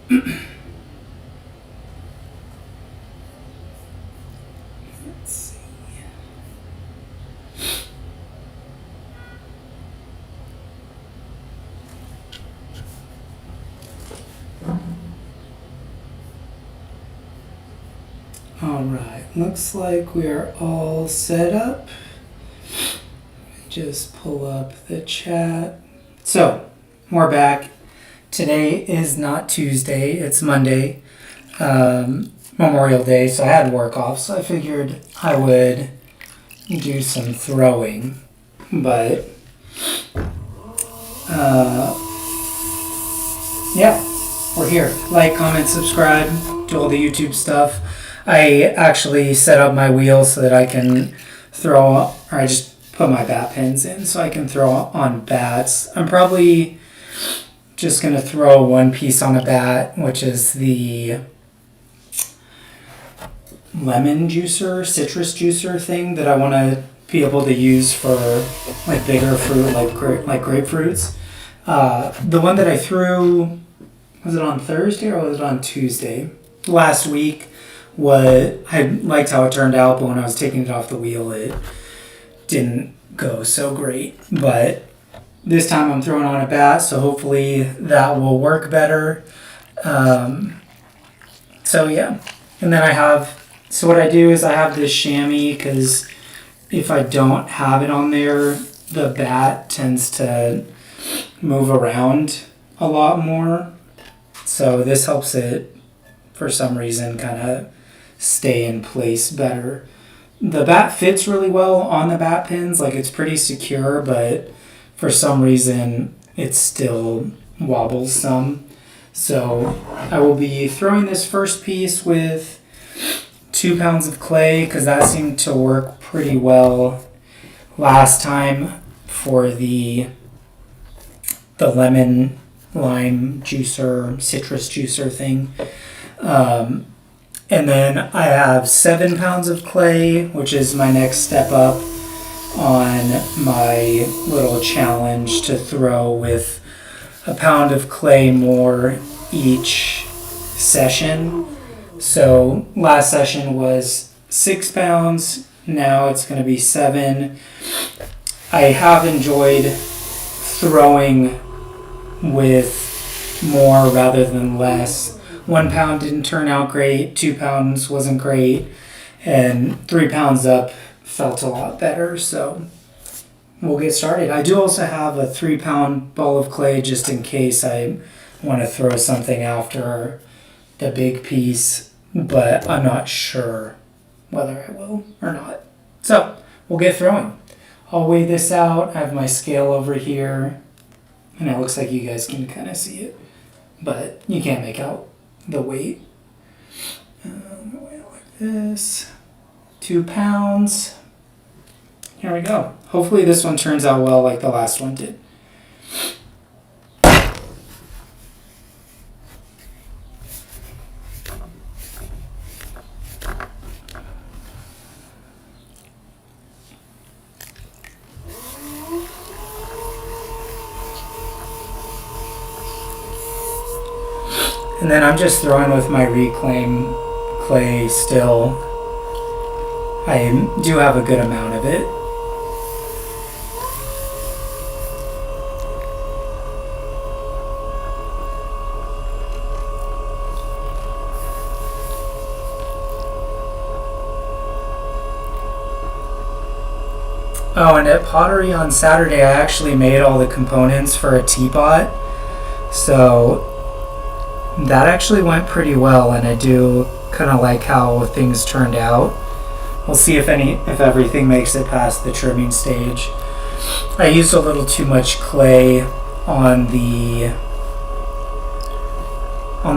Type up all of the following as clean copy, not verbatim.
see. All right, looks like we are all set up. Just pull up the chat. So, we're back. Today is not Tuesday, it's Monday, Memorial Day, so I had work off, so I figured I would do some throwing. But, yeah, we're here. Like, comment, subscribe, do all the YouTube stuff. I actually set up my wheel so that I can throw, or I just put my bat pins in so I can throw on bats. I'm probably just going to throw one piece on a bat, which is the lemon juicer, citrus juicer thing that I want to be able to use for like bigger fruit, like grapefruits. The one that I threw, was it on Thursday or was it on Tuesday? Last week. I liked how it turned out, but when I was taking it off the wheel, it didn't go so great. But this time I'm throwing on a bat, so hopefully that will work better. So yeah. And then so what I do is I have this chamois, because if I don't have it on there, the bat tends to move around a lot more. So this helps it, for some reason, kind of stay in place better. The bat fits really well on the bat pins, like it's pretty secure, but for some reason it still wobbles some. So I will be throwing this first piece with 2 pounds of clay, because that seemed to work pretty well last time for the lemon lime juicer, citrus juicer thing. And then I have 7 pounds of clay, which is my next step up on my little challenge to throw with a pound of clay more each session. So last session was 6 pounds, now it's going to be 7. I have enjoyed throwing with more rather than less. 1 pound didn't turn out great, 2 pounds wasn't great, and 3 pounds up felt a lot better, so we'll get started. I do also have a 3 pound ball of clay just in case I want to throw something after the big piece, but I'm not sure whether I will or not. So we'll get throwing. I'll weigh this out. I have my scale over here, and it looks like you guys can kind of see it, but you can't make out the weight. Weigh it like this. 2 pounds. Here we go. Hopefully this one turns out well like the last one did. And then I'm just throwing with my reclaim clay still. I do have a good amount of it. Oh, and at Pottery on Saturday, I actually made all the components for a teapot. So that actually went pretty well, and I do kind of like how things turned out. We'll see if everything makes it past the trimming stage. I used a little too much clay on the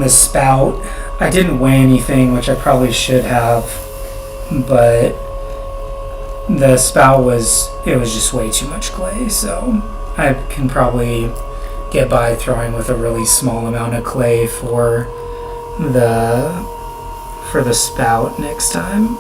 spout. I didn't weigh anything, which I probably should have, but the spout was just way too much clay, so I can probably get by throwing with a really small amount of clay for the spout next time.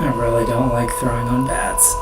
I really don't like throwing on bats.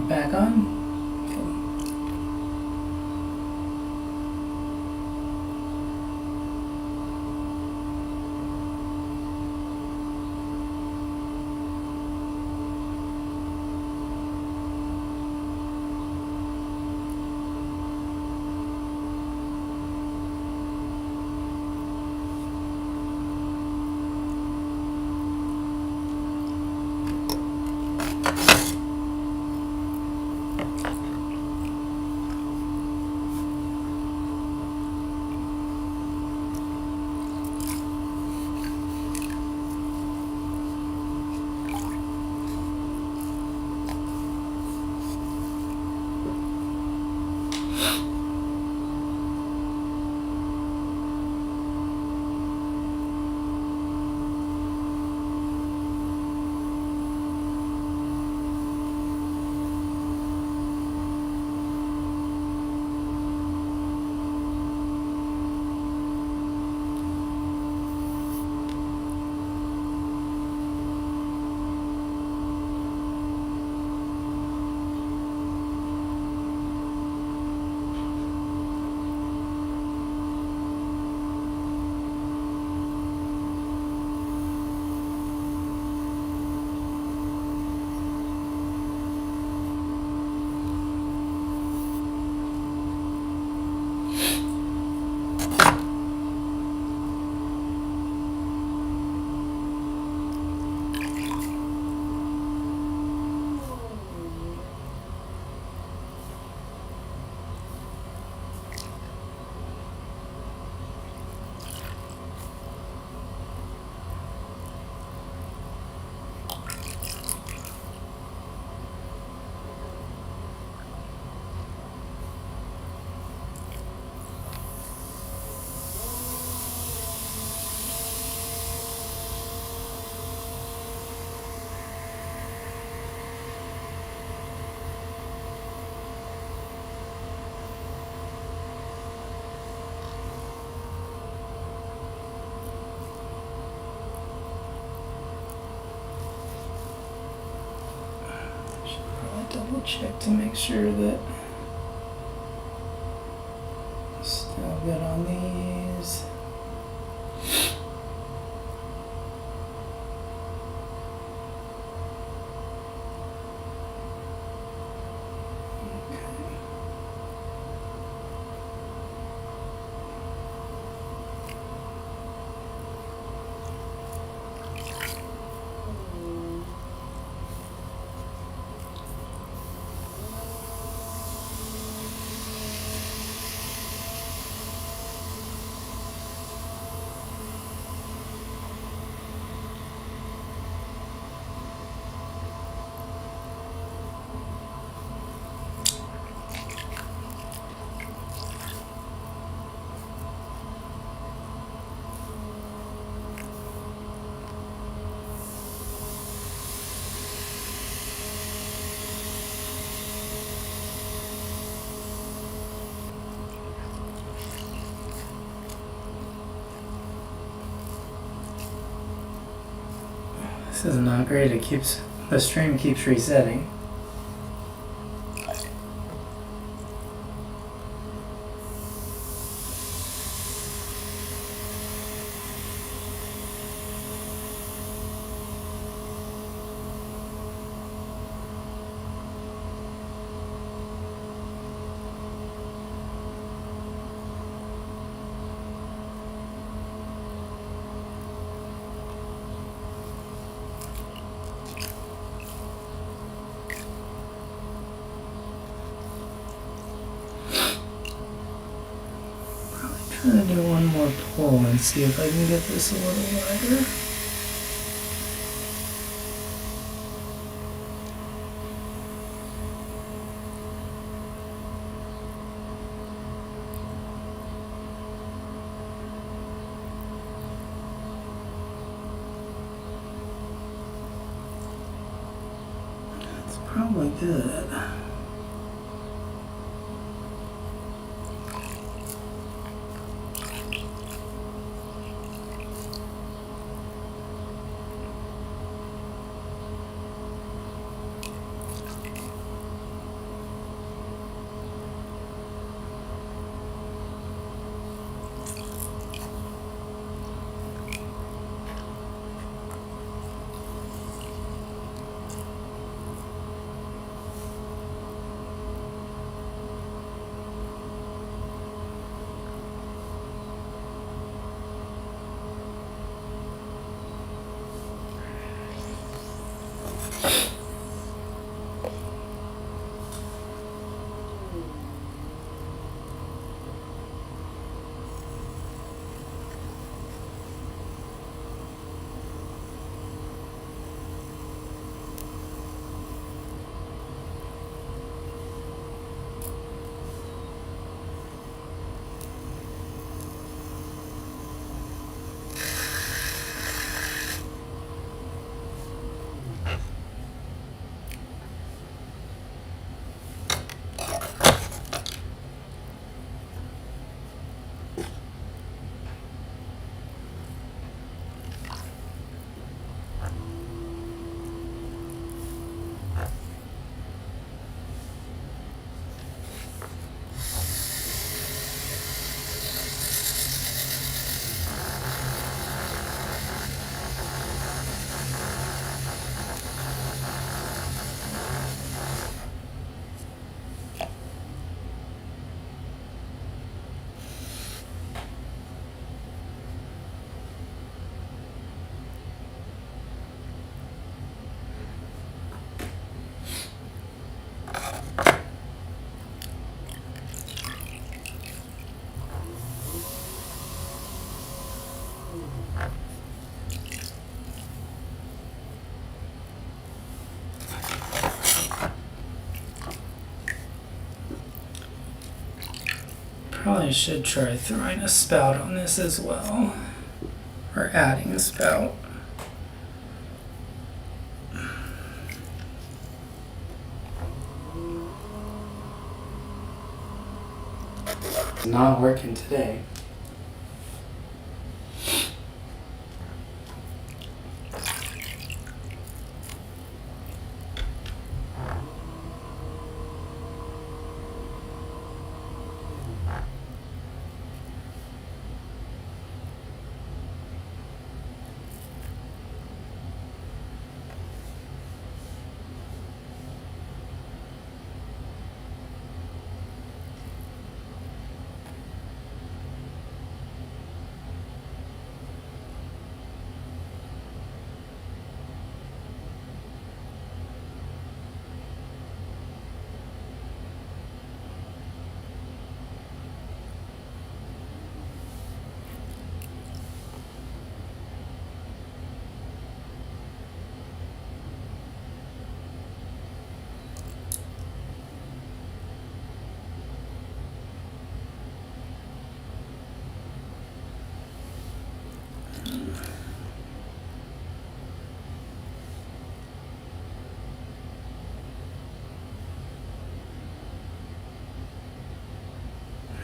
back on? Double check to make sure that still good on these. This is not great. The stream keeps resetting. I'm gonna do one more pull and see if I can get this a little wider. That's probably good. Probably should try throwing a spout on this as well, or adding a spout. It's not working today.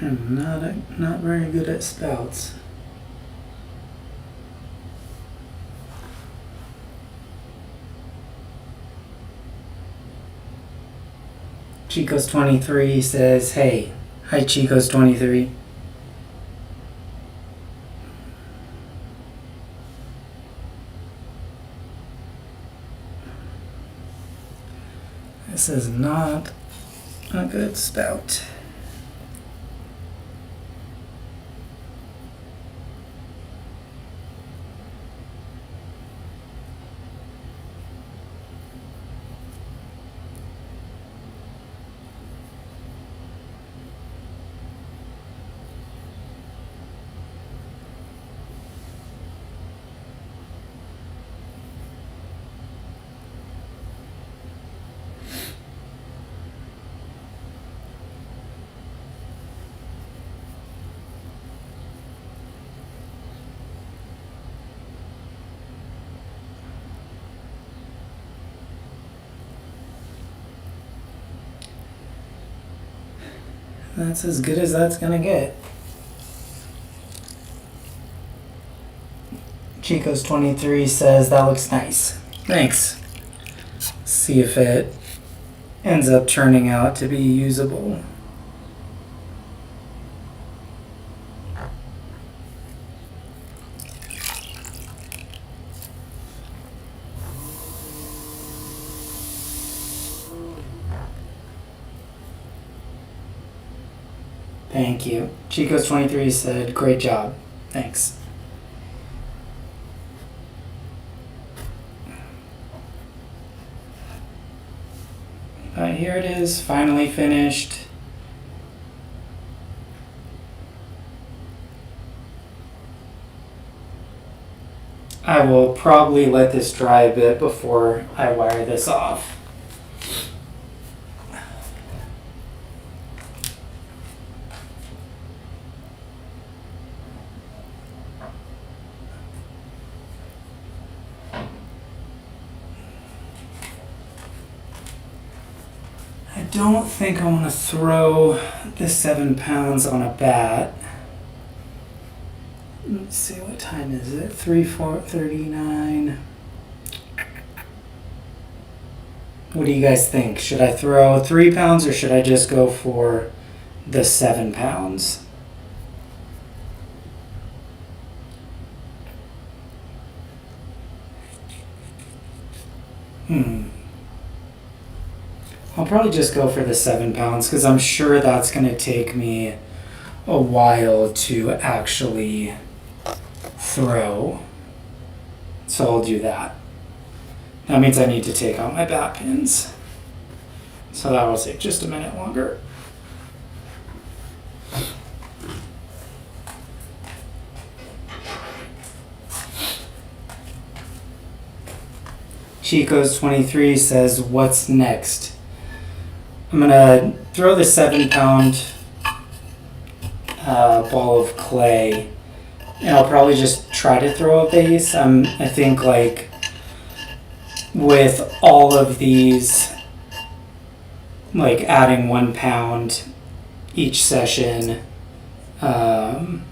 I'm not very good at spouts. Chico's 23 says, hey. Hi, Chico's 23. This is not a good spout. That's as good as that's gonna get. Chico's 23 says that looks nice. Thanks. See if it ends up turning out to be usable. Thank you. Chico's 23 said, great job. Thanks. Here it is, finally finished. I will probably let this dry a bit before I wire this off. I don't think I want to throw the 7 pounds on a bat. Let's see, what time is it? 3:39. What do you guys think? Should I throw 3 pounds or should I just go for the 7 pounds? I'll probably just go for the 7 pounds because I'm sure that's going to take me a while to actually throw. So I'll do that. That means I need to take out my bat pins. So that will take just a minute longer. Chico's23 says, what's next? I'm gonna throw the 7-pound ball of clay, and I'll probably just try to throw a vase. I think like with all of these, like adding 1 pound each session, adding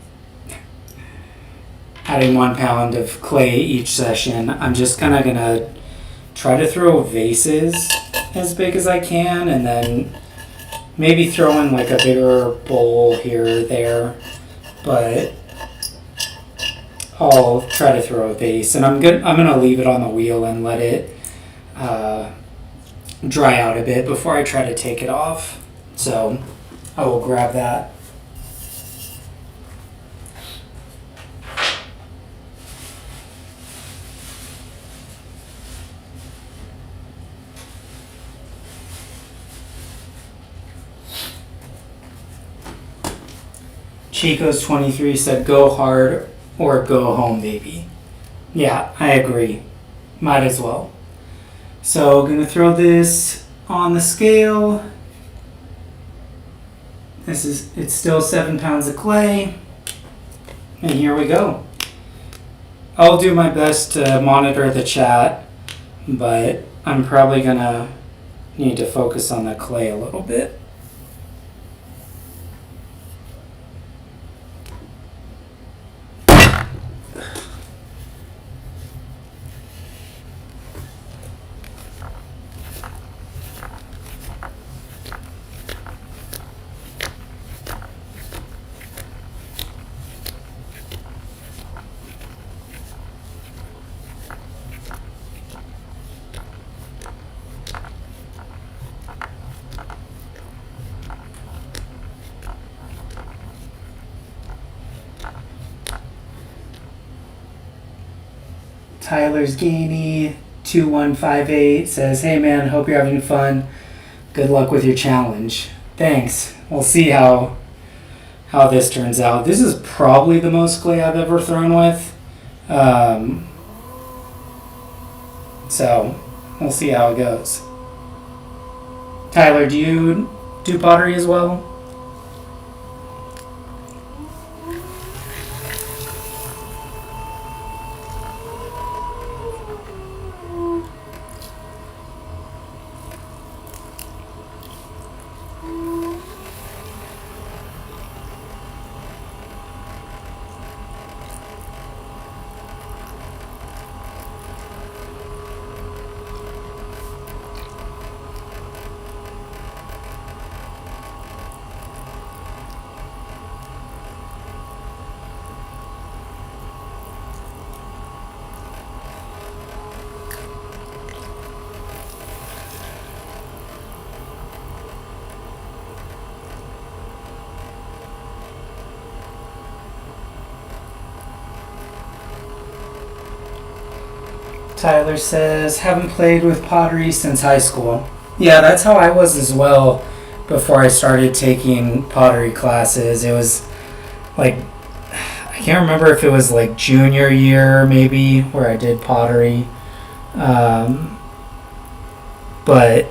1 pound of clay each session, I'm just kind of gonna try to throw vases as big as I can, and then maybe throw in like a bigger bowl here or there, but I'll try to throw a vase, and I'm gonna leave it on the wheel and let it dry out a bit before I try to take it off. So I will grab that. Chico's23 said, go hard or go home, baby. Yeah, I agree. Might as well. So, gonna throw this on the scale. It's still 7 pounds of clay. And here we go. I'll do my best to monitor the chat, but I'm probably gonna need to focus on the clay a little bit. Tyler's Gainey 2158 says, hey man, hope you're having fun. Good luck with your challenge. Thanks. We'll see how this turns out. This is probably the most clay I've ever thrown with. So we'll see how it goes. Tyler, do you do pottery as well? Tyler says, haven't played with pottery since high school. Yeah, that's how I was as well before I started taking pottery classes. It was like, I can't remember if it was like junior year maybe where I did pottery. But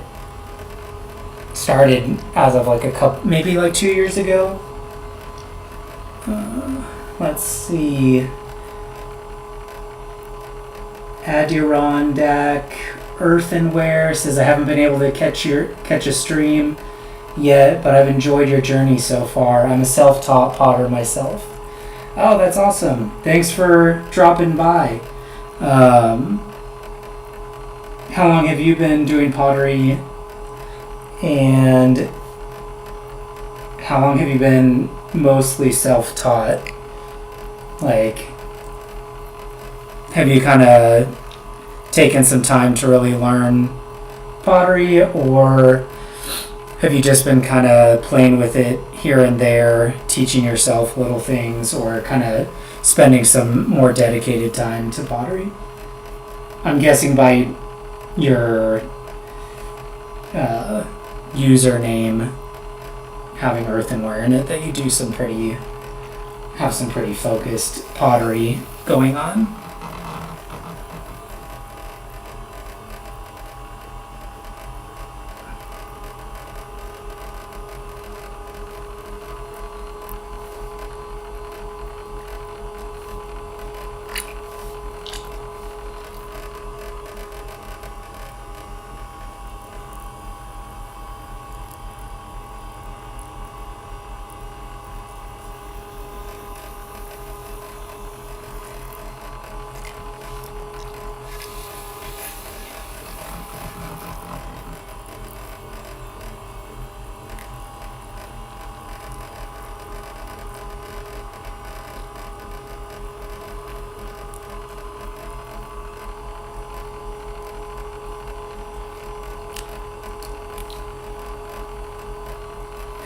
started as of like maybe like 2 years ago. Let's see. Adirondack Earthenware says, I haven't been able to catch a stream yet, but I've enjoyed your journey so far. I'm a self-taught potter myself. Oh, that's awesome. Thanks for dropping by. How long have you been doing pottery? And how long have you been mostly self-taught? Like, have you kind of taken some time to really learn pottery, or have you just been kind of playing with it here and there, teaching yourself little things, or kind of spending some more dedicated time to pottery? I'm guessing by your username having earthenware in it that you do have some pretty focused pottery going on.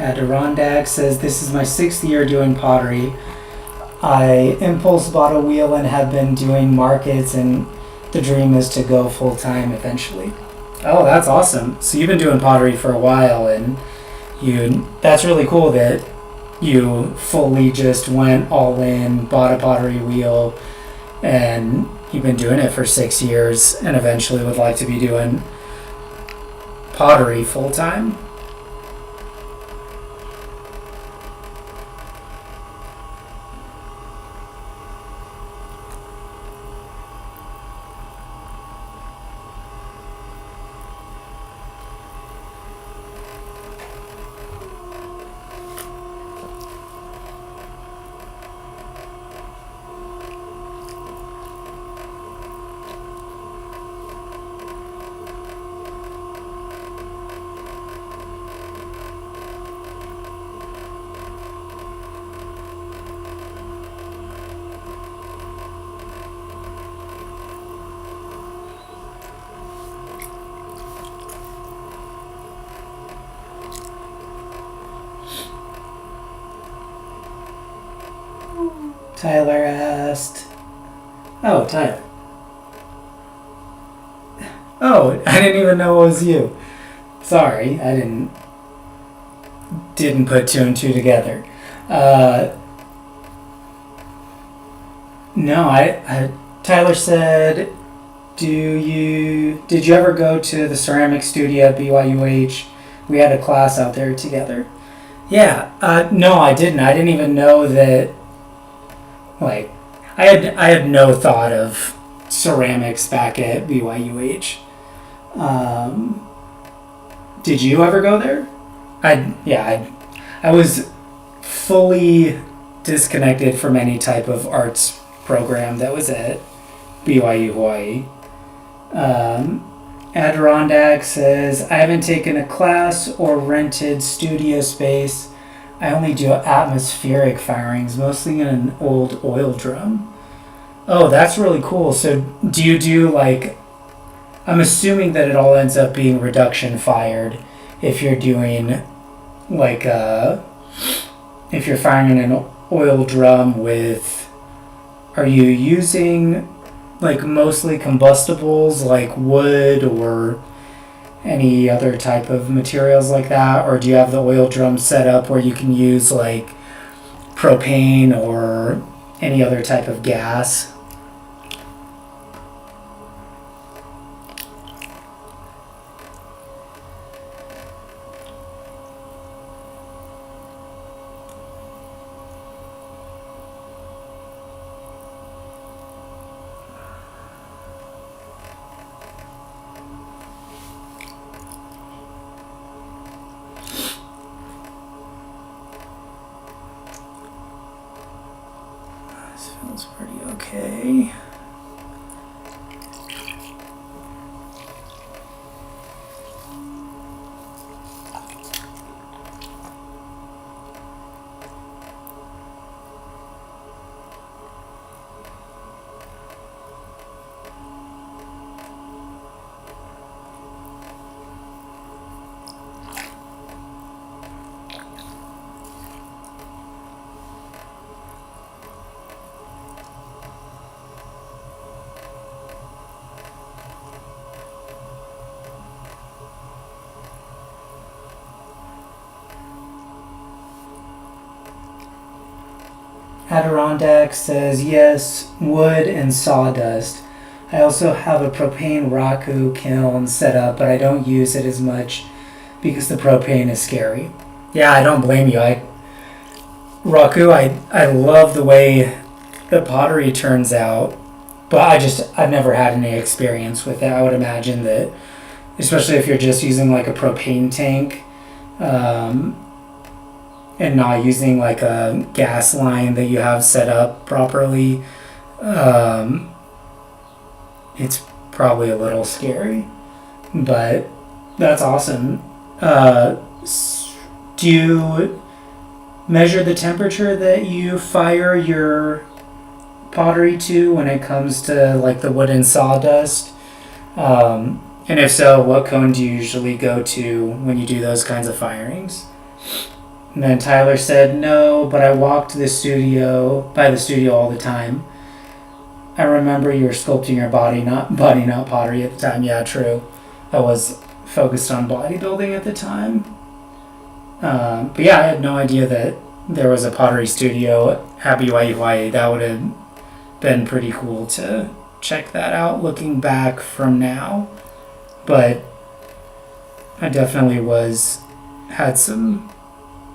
Adirondack says, this is my 6th year doing pottery. I impulse bought a wheel and have been doing markets, and the dream is to go full time eventually. Oh, that's awesome. So you've been doing pottery for a while, and that's really cool that you fully just went all in, bought a pottery wheel, and you've been doing it for 6 years and eventually would like to be doing pottery full time. Tyler asked... Oh, Tyler. Oh, I didn't even know it was you. Sorry, I didn't put 2 and 2 together. No, Tyler said, did you ever go to the ceramic studio at BYUH? We had a class out there together. Yeah, no, I didn't. I didn't even know that. Like, I had no thought of ceramics back at BYUH. Did you ever go there? I was fully disconnected from any type of arts program that was at BYU Hawaii. Adirondack says, I haven't taken a class or rented studio space. I only do atmospheric firings, mostly in an old oil drum. Oh, that's really cool. So do you do like, I'm assuming that it all ends up being reduction fired if you're doing like if you're firing in an oil drum with, are you using like mostly combustibles like wood or any other type of materials like that, or do you have the oil drum set up where you can use like propane or any other type of gas? Feels pretty okay. Adirondack says, yes, wood and sawdust. I also have a propane raku kiln set up, but I don't use it as much because the propane is scary. Yeah, I don't blame you. Raku, I love the way the pottery turns out, but I've never had any experience with it. I would imagine that, especially if you're just using like a propane tank, and not using like a gas line that you have set up properly, it's probably a little scary, but that's awesome. Do you measure the temperature that you fire your pottery to when it comes to like the wood and sawdust? And if so, what cone do you usually go to when you do those kinds of firings? And then Tyler said, no, but I walked by the studio all the time. I remember you were sculpting your body, not pottery at the time. Yeah, true. I was focused on bodybuilding at the time. But yeah, I had no idea that there was a pottery studio at BYU. That would have been pretty cool to check that out looking back from now. But I definitely had some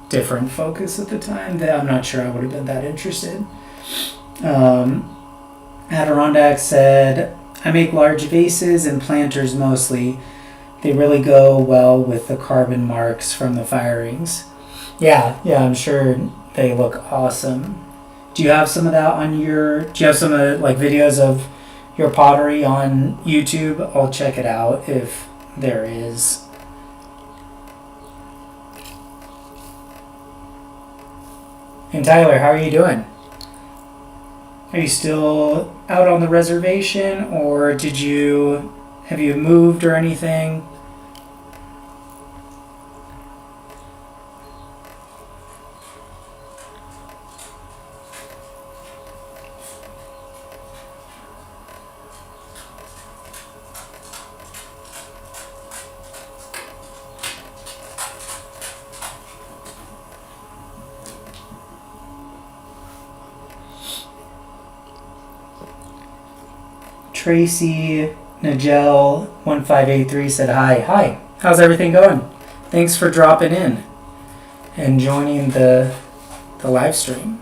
different focus at the time that I'm not sure I would have been that interested. Adirondack said, I make large vases and planters mostly. They really go well with the carbon marks from the firings. Yeah, I'm sure they look awesome. Do you have some of that do you have some videos of your pottery on YouTube? I'll check it out if there is. And Tyler, how are you doing? Are you still out on the reservation, or have you moved or anything? Tracy Nigel 1583 said hi. How's everything going? Thanks for dropping in and joining the live stream.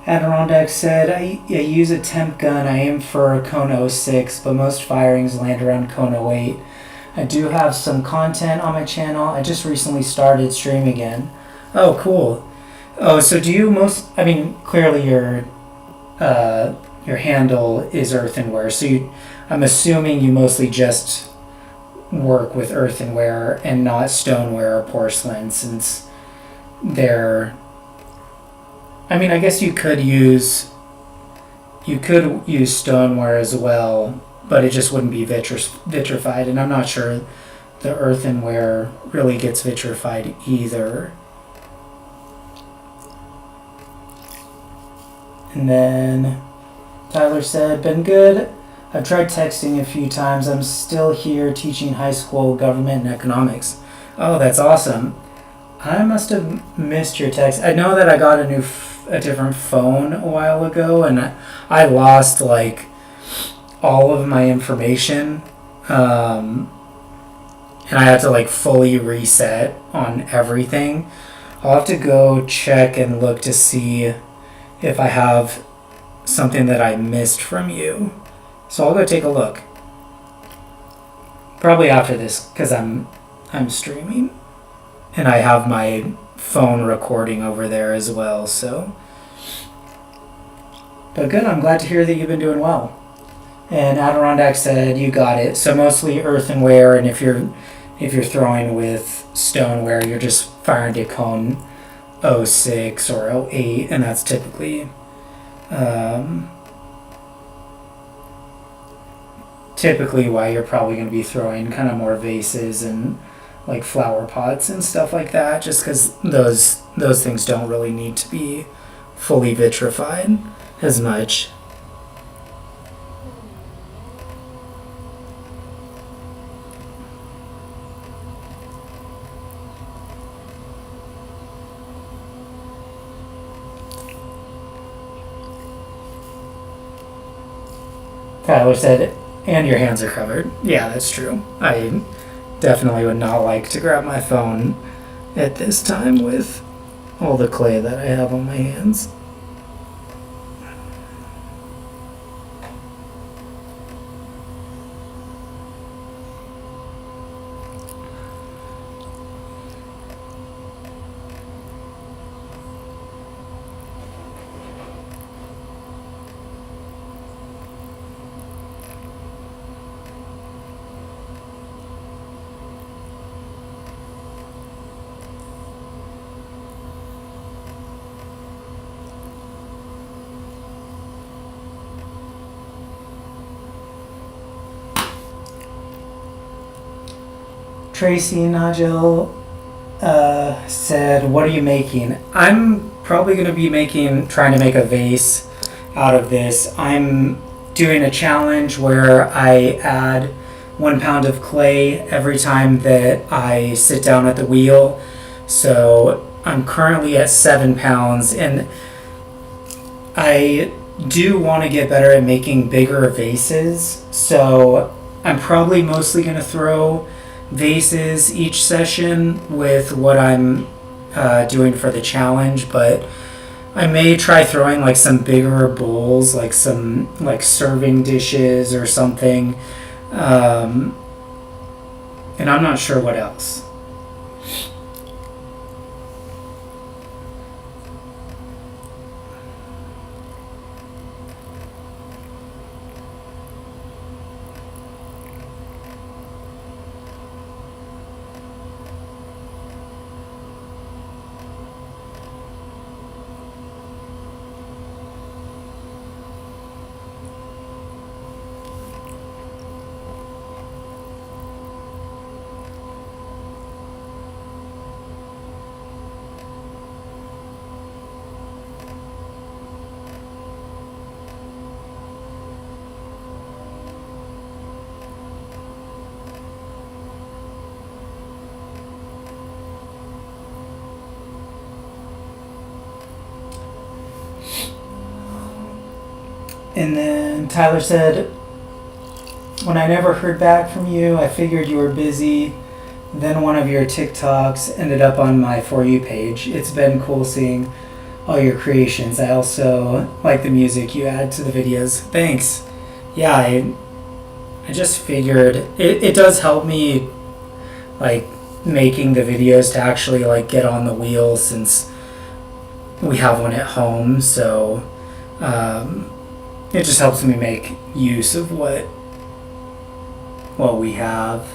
Adirondack said, I use a temp gun. I aim for cone 06, but most firings land around cone 08. I do have some content on my channel. I just recently started stream again. Oh, cool. Oh, so do you clearly your handle is earthenware, so I'm assuming you mostly just work with earthenware and not stoneware or porcelain, since they're... I guess you could use stoneware as well, but it just wouldn't be vitrified, and I'm not sure the earthenware really gets vitrified either. And then Tyler said, been good. I've tried texting a few times. I'm still here teaching high school government and economics. Oh, that's awesome. I must have missed your text. I know that I got a different phone a while ago, and I lost all of my information, and I had to fully reset on everything. I'll have to go check and look to see if I have something that I missed from you. So I'll go take a look. Probably after this, because I'm streaming, and I have my phone recording over there as well, so. But good, I'm glad to hear that you've been doing well. And Adirondack said you got it. So mostly earthenware, and if you're throwing with stoneware, you're just firing to cone 06 or 08, and that's typically why you're probably going to be throwing kind of more vases and flower pots and stuff like that, just because those things don't really need to be fully vitrified as much. Tyler said, and your hands are covered. Yeah, that's true. I definitely would not like to grab my phone at this time with all the clay that I have on my hands. Tracy Nigel said, what are you making? I'm probably going to be trying to make a vase out of this. I'm doing a challenge where I add 1 pound of clay every time that I sit down at the wheel. So I'm currently at 7 pounds, and I do want to get better at making bigger vases. So I'm probably mostly going to throw vases each session with what I'm doing for the challenge, but I may try throwing like some bigger bowls, like some like serving dishes or something, and I'm not sure what else. And then Tyler said, when I never heard back from you, I figured you were busy. Then one of your TikToks ended up on my For You page. It's been cool seeing all your creations. I also like the music you add to the videos. Thanks. Yeah, I just figured it does help me like making the videos to actually like get on the wheel, since we have one at home. So it just helps me make use of what we have.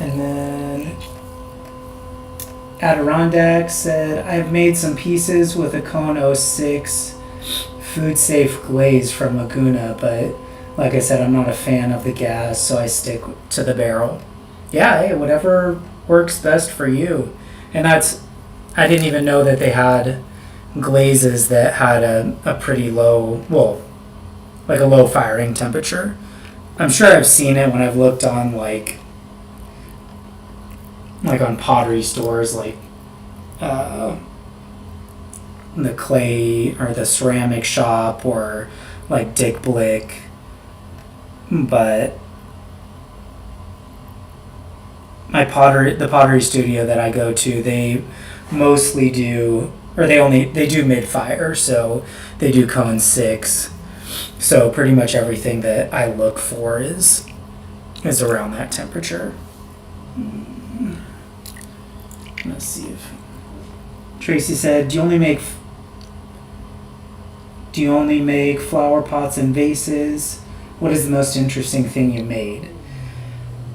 And then Adirondack said, I've made some pieces with a Cone 06 food safe glaze from Laguna, but like I said, I'm not a fan of the gas, so I stick to the barrel. Yeah, hey, whatever works best for you. And I didn't even know that they had glazes that had a pretty low, well, like a low firing temperature. I'm sure I've seen it when I've looked on like on pottery stores, like the clay or the ceramic shop, or like Dick Blick. But the pottery studio that I go to, they mostly do, or they do mid-fire, so they do Cone 6. So pretty much everything that I look for is around that temperature. Let's see if Tracy said, do you only make flower pots and vases? What is the most interesting thing you made?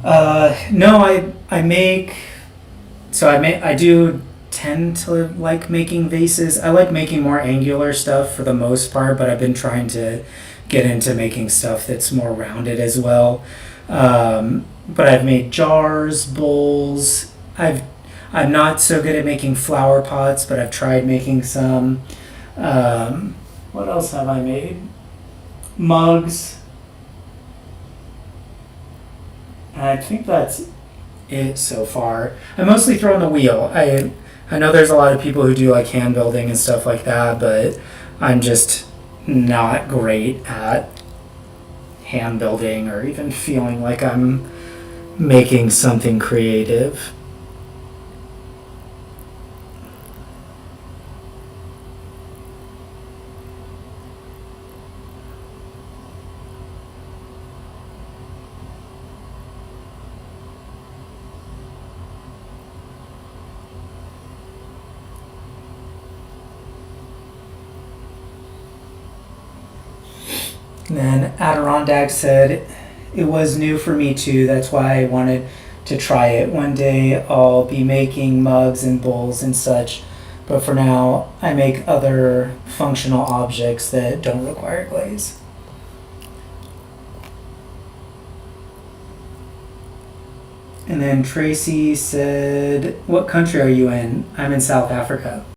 No, I do tend to like making vases. I like making more angular stuff for the most part, but I've been trying to get into making stuff that's more rounded as well. But I've made jars, bowls. I'm not so good at making flower pots, but I've tried making some. What else have I made? Mugs. I think that's it so far. I mostly throw on the wheel. I know there's a lot of people who do like hand building and stuff like that, but I'm just not great at hand building or even feeling like I'm making something creative. And then Adirondack said, it was new for me too, that's why I wanted to try it. One day I'll be making mugs and bowls and such, but for now I make other functional objects that don't require glaze. And then Tracy said, "What country are you in?" I'm in South Africa.